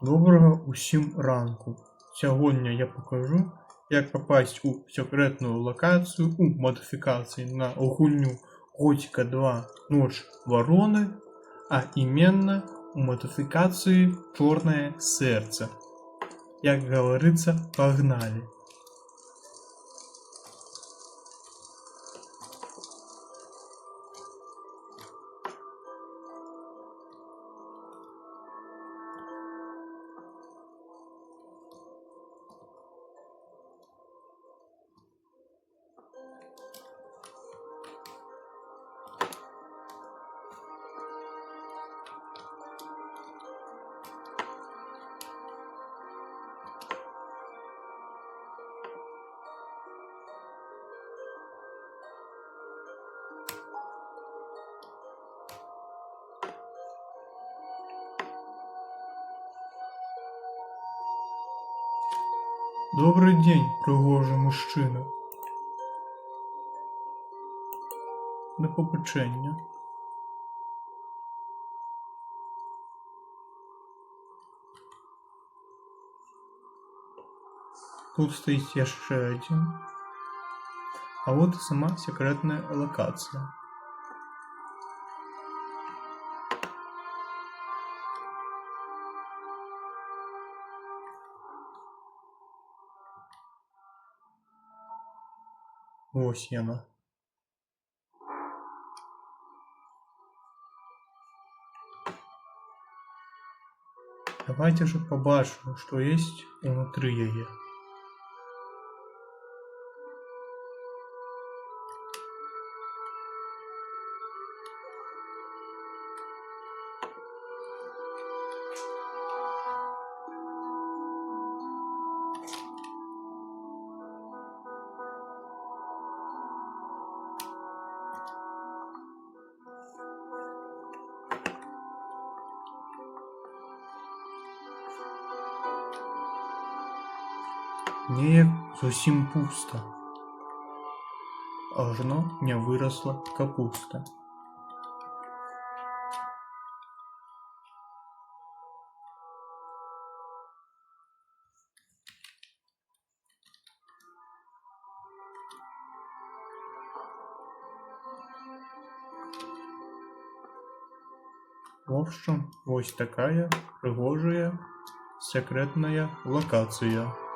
Доброго усім ранку! Сьогодні я покажу, як попасть у секретну локацію у модифікації на гульню Готика 2 Ночь Вороны, а именно у модификации Черное Сердце. Как говорится, погнали! Добрий день, пригожий мужчина. До побачення. Тут стоїть ще один. А вот и сама секретная локация. Ось яна. Давайте же побачимо, что есть внутри ее. Неяк зовсім пусто. Аж не виросла капуста. В общем, ось такая пригожая секретная локация.